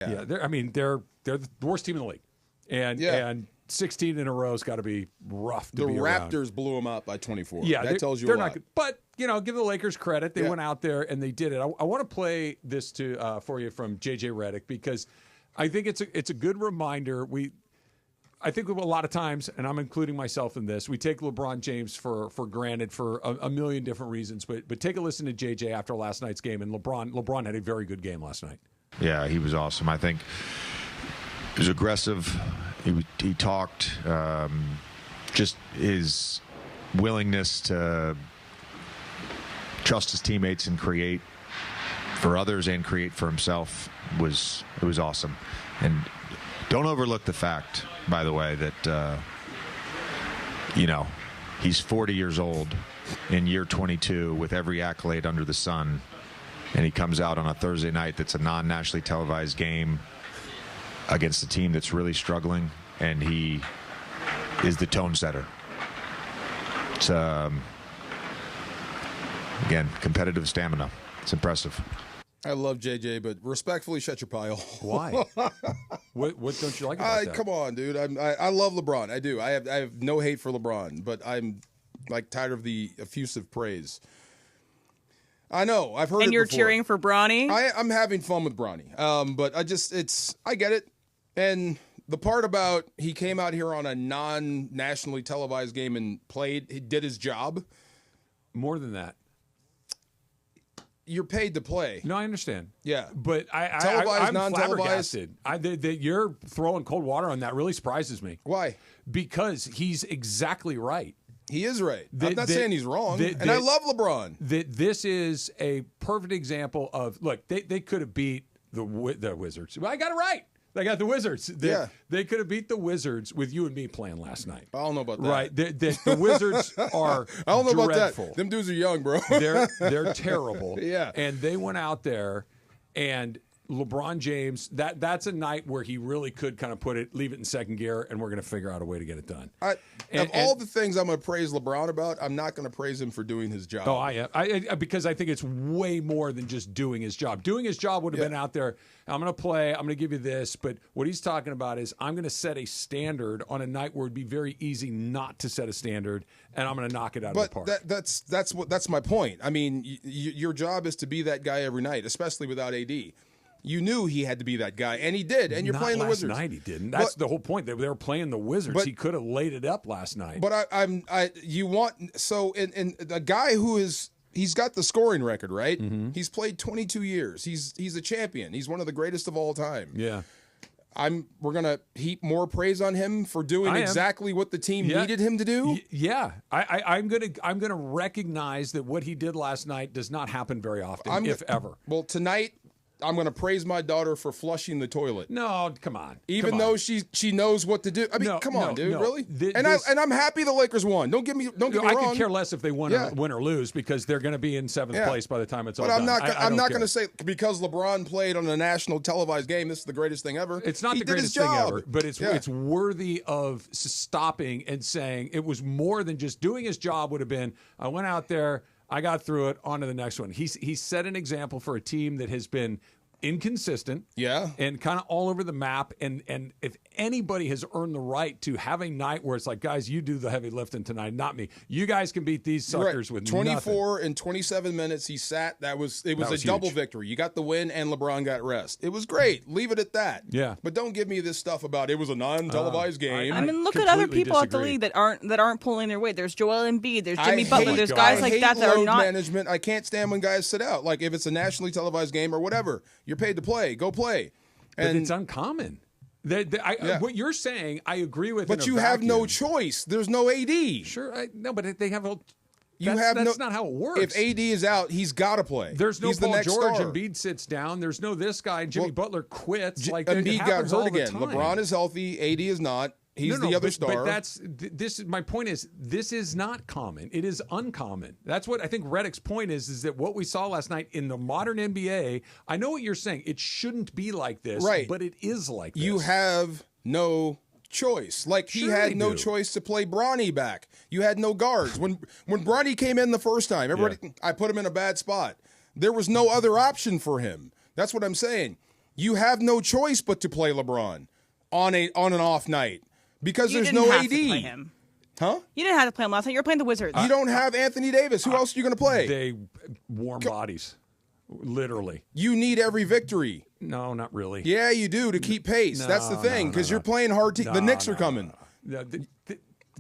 Yeah, they're the worst team in the league, and 16 in a row has got to be rough. The Raptors blew them up by 24. Yeah, that tells you a lot. But give the Lakers credit; they went out there and they did it. I want to play this for you from JJ Redick because I think it's a good reminder. I think a lot of times, and I'm including myself in this, we take LeBron James for granted for a million different reasons. But take a listen to JJ after last night's game, and LeBron had a very good game last night. Yeah, he was awesome. I think he was aggressive. He talked. Just his willingness to trust his teammates and create for others and create for himself was awesome. And don't overlook the fact, by the way, that he's 40 years old in year 22 with every accolade under the sun. And he comes out on a Thursday night that's a non-nationally televised game against a team that's really struggling, and he is the tone setter. It's, again, competitive stamina. It's impressive. I love JJ, but respectfully, shut your pie hole. Why? What don't you like about that? Come on, dude. I love LeBron. I do. I have no hate for LeBron, but I'm tired of the effusive praise. I know. I've heard it before. And you're cheering for Bronny? I'm having fun with Bronny. But I get it. And the part about he came out here on a non-nationally televised game and he did his job. More than that. You're paid to play. No, I understand. Yeah. But I'm non-televised. That you're throwing cold water on that really surprises me. Why? Because he's exactly right. He is right. I'm not saying he's wrong. I love LeBron. This is a perfect example of, look, they could have beat the Wizards. Well, I got it right. They got the Wizards. They could have beat the Wizards with you and me playing last night. I don't know about that. Right. The Wizards are I don't know dreadful. About that. Them dudes are young, bro. They're terrible. Yeah. And they went out there, and LeBron James, that's a night where he really could kind of leave it in second gear, and we're going to figure out a way to get it done. All the things I'm going to praise LeBron about, I'm not going to praise him for doing his job. Oh, I am. Because I think it's way more than just doing his job. Doing his job would have been out there, I'm going to play, I'm going to give you this, but what he's talking about is I'm going to set a standard on a night where it'd be very easy not to set a standard, and I'm going to knock it out of the park. That's my point. I mean, your job is to be that guy every night, especially without AD. You knew he had to be that guy, and he did. And you're playing the Wizards. Last night he didn't. That's the whole point. They were playing the Wizards. He could have laid it up last night. But and a guy he's got the scoring record, right? Mm-hmm. He's played 22 years. He's a champion. He's one of the greatest of all time. Yeah. We're gonna heap more praise on him for doing exactly what the team needed him to do. Yeah, I'm gonna recognize that what he did last night does not happen very often, if ever. Well, tonight, I'm going to praise my daughter for flushing the toilet. No, come on. Even though she knows what to do. I mean, come on, dude, really? I'm happy the Lakers won. Don't get me wrong. I could care less if they win or lose because they're going to be in seventh place by the time it's all done. I'm not going to say because LeBron played on a national televised game, this is the greatest thing ever. It's not the greatest thing ever, but it's worthy of stopping and saying it was more than just doing his job. Would have been, I went out there, I got through it, on to the next one. He set an example for a team that has been inconsistent and kind of all over the map. And if anybody has earned the right to have a night where it's like, guys, you do the heavy lifting tonight, not me. You guys can beat these suckers with 24 nothing. and 27 minutes he sat. It was a double victory. You got the win and LeBron got rest. It was great. Leave it at that. Yeah. But don't give me this stuff about it was a non-televised game. I mean, look at other people at the league that aren't pulling their weight. There's Joel Embiid. There's Jimmy Butler. There's guys like that are not management. I can't stand when guys sit out. Like if it's a nationally televised game or whatever, you're paid to play. Go play. But it's uncommon. What you're saying, I agree with. But you have no choice. There's no AD. Sure, no, but they have a. That's not how it works. If AD is out, he's got to play. There's no he's Paul the next George. star. Embiid sits down. There's no this guy. Jimmy Butler quits. Embiid got hurt again. LeBron is healthy. AD is not. He's the other star. But this. My point is, this is not common. It is uncommon. That's what I think Redick's point is that what we saw last night in the modern NBA. I know what you're saying. It shouldn't be like this, right? But it is like this. You have no choice. Like he had no choice to play Bronny back. You had no guards when Bronny came in the first time. Everybody, I put him in a bad spot. There was no other option for him. That's what I'm saying. You have no choice but to play LeBron on an off night because there's no AD. AD. To play him. Huh? You didn't have to play him last night. You're playing the Wizards. You don't have Anthony Davis. Who else are you going to play? They warm bodies, literally. You need every victory. No, not really. Yeah, you do to keep pace. That's the thing because you're playing hard. The Knicks are coming.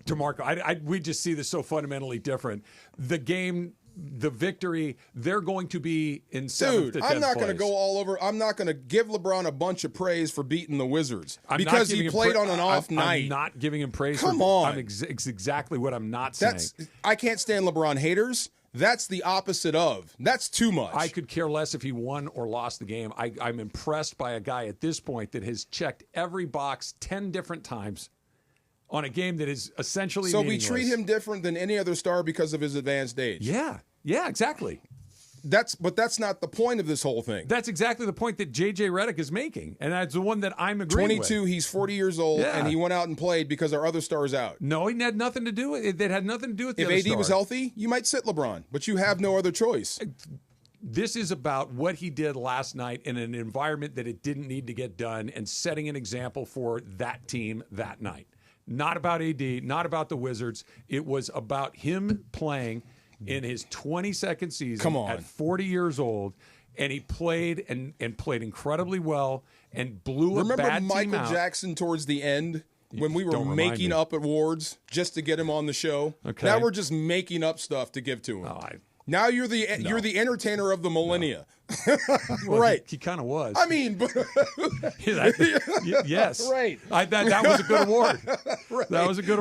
DeMarco, we just see this so fundamentally different. The game, the victory, they're going to be in 7th to 10th I'm not going to place. go all over. I'm not going to give LeBron a bunch of praise for beating the Wizards because he him played on an off night. I'm not giving him praise. Come on. It's exactly what I'm not saying. I can't stand LeBron haters. That's the opposite of. That's too much. I could care less if he won or lost the game. I'm impressed by a guy at this point that has checked every box 10 different times on a game that is essentially meaningless. We treat him different than any other star because of his advanced age. Yeah, exactly. But that's not the point of this whole thing. That's exactly the point that J.J. Redick is making, and that's the one that I'm agreeing 22, with. he's 40 years old, and he went out and played because our other star's out. No, he had nothing to do with it. That had nothing to do with the other If AD star. was healthy, you might sit LeBron, but you have no other choice. This is about what he did last night in an environment that it didn't need to get done and setting an example for that team that night. Not about AD, not about the Wizards. It was about him playing in his 22nd season at 40 years old, and he played and played incredibly well and blew a bad team out. Remember Michael Jackson towards the end when we were making up awards just to get him on the show? Okay. Now we're just making up stuff to give to him. Now you're the entertainer of the millennia. Well, right. He kind of was. I mean, but yes. Right. That was a good award. That was a good award.